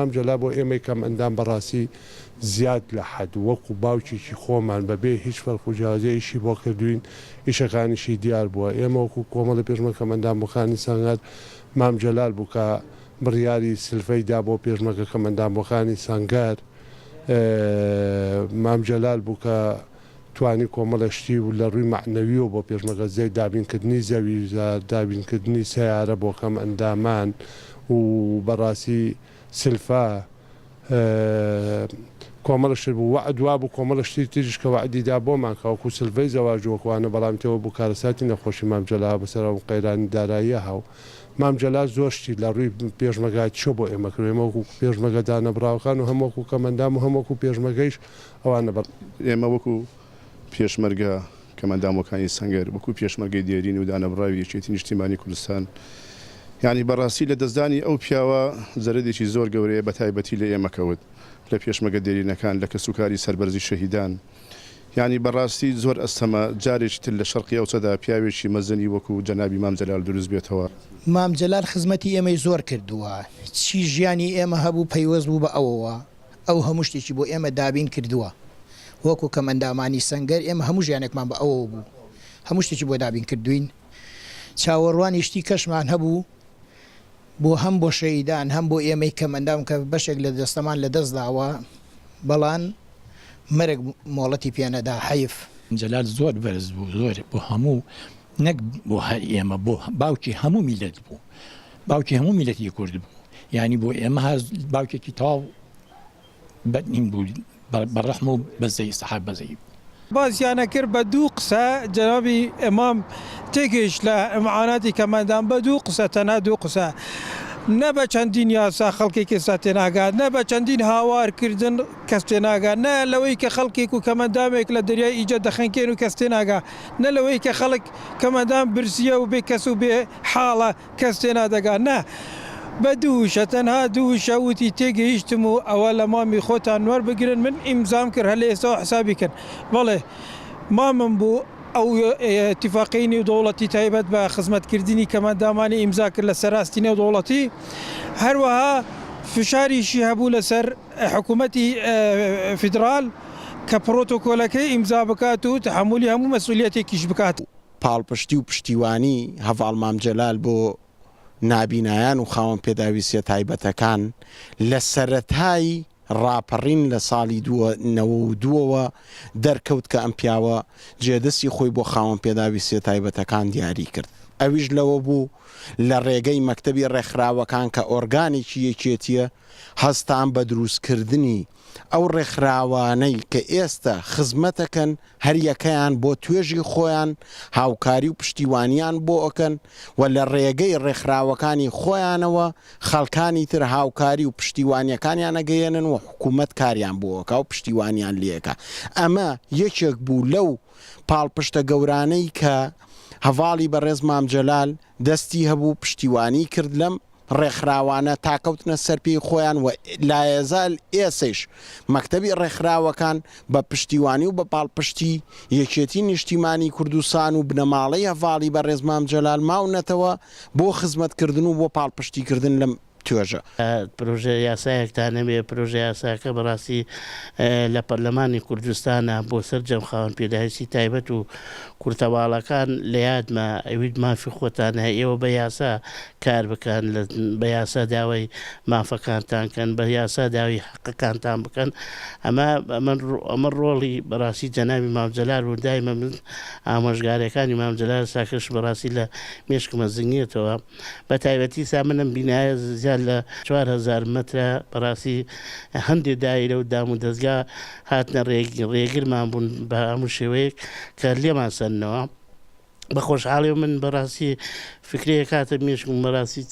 ئەم جەلا بۆ ئێمەی کەم ئەندام بەڕاستی زیاد لە حەد وەکو باوکێکی خۆمان بەبێ هیچ فەرق و جیاوازیەیشی بۆ کردوین ئیشەکانیشی دیار بووە. ئێمە وەکو کۆمەڵی پێشمەرگە کەم ئەندامەکانی سەنگەر مام جەلال بوو کە بڕیاری سلفەیدا بۆ پێشمەرگە کەم ئەندامەکانی سەنگەر. مام جەلال بوو کە توانی کۆمەڵەشتی و لە ڕووی معنەویەوە بۆ پێشمەرگە زەی دابینکردنی زەوی دابینکردنی سەیارە بۆ کەم ئەندامان و بەڕاستی سلفا کۆمەڵشت بوو وعدوا بوو کۆمەڵشتی تریش کە وعدیدا بۆمان کاوکو سلڤەی زەواجوەکوانە بەڵام تەوە بوو کارەساتی نەخۆشی مام جەلا بەسەر و قەیرانی داراییە هاو مام جەلا زۆشتی لە ڕووی پێشمەرگای چۆ بۆ ئێمە کرد ئێمە وەکو پێشمەرگە دانەبراوەکان و هەمووەکو کەمەندام و هەمووەکو پێشمەرگەیش ئەوانە ئێمە وەکو پێشمەرگە کەمەندامەکانی سەنگەر وەکو پێشمەرگەی دیێرین و دانەبراوی یەکێتی نیشتیمانی کوردستان یعنی بەڕاستی لە دەستدانی ئەو پیاوە زەرەدێکی زۆر گەورەیە بە تایبەتی لە ئێمەکەوت لە پێشمەرگە دیێرینەکان لە کەسوکاری سەربەرزی شەهیدان یعنی بەڕاستی زۆر ئەستەمە جارێکی تر لە شەرقی ئەوسەدا پیاوێکی مەزنی وەکو جەنابی مام جەلال دروست بێتەوە. مام جەلال خزمەتی ئێمەی زۆر کردووە چی ژیانی ئێمە هەبوو پەیوەست بوو بە ئەوەوە ئەو هەموو شتێکی بۆ ئێمە دابین کردووە وەکو کەمەندامانی سەنگەر ئێمە هەموو ژیانێکمان بە ئەوە بوو هەموو شتێکی بۆ دابین کردوین چاوەڕوانی شتی کەشمان هەبوو بۆ هەم بۆ شەهیدان هەم بۆ ئێمەی کەمەندام کە بەشێک لە دەستەمان لە دەستداوە بەڵام مەرگ مۆڵەتی پێنەدا حەیف. جەلال زۆر بەرز بوو زۆر بۆ هەموو نەک بۆ هەر ئێمە بۆ باوکی هەموو میلەت بوو باوکی هەموو میلەتی کورد بوو یعنی بۆ ئێمە هەر باوکێکی تاو بەنین بوو بەڕەحم و بەزەی سەحاب بەزەی بازیانە کرد بە دوو قسە جەنابی ئێمام تێگەیش لە معاناتی کەمەندان بە دوو قسە تەنها دوو قسە نە بە چەندین یاسا خەڵکێکی سا تێناگات نە بە چەندین هاوارکردن کەس تێناگات نە لەوەی کە خەڵکێک و کەمەندامێک لە دەریای ئیجە دەخەنکێن و کەس تێناگات نە لەوەی کە خەڵک کەمەندام برسیە و بێ کەس و بێ حاڵە کەس تێنادەگات نە بە دووشە تەنها دووشە وتی تێگەیشتم و ئەوە لە مامی خۆتان نوەر بگرن من ئیمزام کرد هەر لە ئێستا حسابی کرد بەڵێ مامم بوو ئەو اتفاقینی و دەوڵەتی تایبەت بە خزمەتکردنی کەمەندامانی ئیمزا کرد لە سەراستی نێو دەوڵەتی هەروەها فشاریشی هەبوو لەسەر حکوومەتی فیدرال کە پرۆتۆکۆلەکەی ئیمزا بکات و تحملی هەموو مەسئولیەتێکیش بکات. پاڵپشتی و پشتیوانی هەڤاڵ مام جەلال بۆ نابینایان و خاوەن پێداویستیە تایبەتەکان لە سەرەتای ڕاپەڕین لە ساڵی 92ەوە دەرکەوت کە ئەم پیاوە جێدەستی خۆی بۆ خاوەن پێداویستیە تایبەتەکان دیاری کرد. ئەویش لەوە بوو لە ڕێگەی مەکتەبی ڕێکخراوەکان کە ئۆرگانێکی یەکێتیە هەستان بە دروستکردنی ئەو ڕێکخراوانەی کە ئێستا خزمەتەکەن هەر یەکەیان بۆ توێژی خۆیان هاوکاری و پشتیوانیان بۆ ئەکەن و لە ڕێگەی ڕێکخراوەکانی خۆیانەوە خەڵکانی تر هاوکاری و پشتیوانیەکانیان ئەگەیەنن و حکوومەت کاریان بۆەکە و پشتیوانیان لێکە. ئەمە یەکێک بوو لەو پاڵپشتە گەورانەی کە هەڤاڵی بەڕێز مام جەلال دەستی هەبوو پشتیوانی کرد لەم ڕێکخراوانە تاکەوتنە سەرپێی خۆیان و لایەزال ئێسش مەکتەبی ڕێکخراوەکان بە پشتیوانی و بە پاڵپشتی یەکێتی نیشتیمانی کوردستان و بنەماڵەی هەڤاڵی بەڕێز مام جەلال ماونەتەوە بۆ خزمەتکردن و بۆ پاڵپشتیکردن لەم توێژە. پرۆژە یاسایەکتان نەبێ پرۆژە یاساکە بەڕاستی لە پەرلەمانی کوردستانە بۆ سەرجەم خاوەن پێداویستی تایبەت و کورتەواڵەکان لە یادمە ئەوید مافی خۆتانە ئێوە بە یاسا کار بکەن بە یاسا داوای مافەکانتانکەن بە یاسا داوای حەقەکانتان بکەن ئەمە ڕۆڵی بەڕاستی جەنابی مام جەلال و دایمە من ئامۆژگارەکانی مام جەلال ساکەش بەڕاستی لە مێشکمە زنگێتەوە بە تایبەتی سا منم بینایە زیاد لە 4000 مەترە بەڕاستی هەندێک دایرە و دام و دەستگا هاتنە ڕێگرمان بوون بە هەموو شێوەیەک کە لێمان سەرنەوە بە خۆشحاڵی و من بەڕاستی فکرەیە کاتە مێشکم بەڕاستی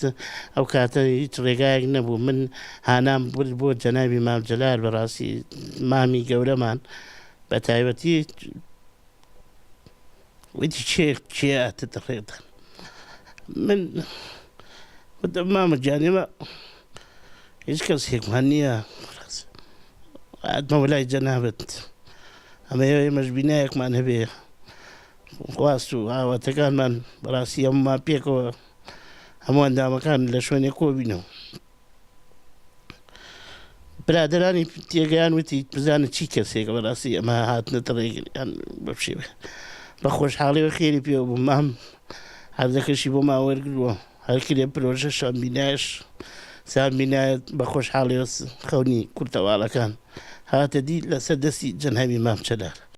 ئەو کاتە هیچ ڕێگایەک نەبوو من هانام برد بۆ جەنابی مام جەلال بەڕاستی مامی گەورەمان بە تایبەتی وتی چێتە ڕێدان من مامە جانێمە هیچ کەس هێکمان نییە ئەمە وەلای جەنابەت ئەمە ئێمەش بینایەکمان هەبێ خواست و هاواتەکانمان بەڕاستی ئەممان پێکەوە هەموو ئەندامەکان لە شوێنێک کۆبینەوە برادرانی تێگەیان وتی بزانە چی کەسێکە بەڕاستی ئەمە هاتنەتە ڕێگریان بەشێوە بە خۆشحاڵیەوە خێری پێوە بوو مام هەردەکەشی بۆ ماوەرگرووە هەرکرێ پرۆژە شامبینایش سامبینایەت بە خۆشحاڵیەوە خەونی کورتەواڵەکان هاتە دی لەسەر دەستی جەنهەمی مام چەدار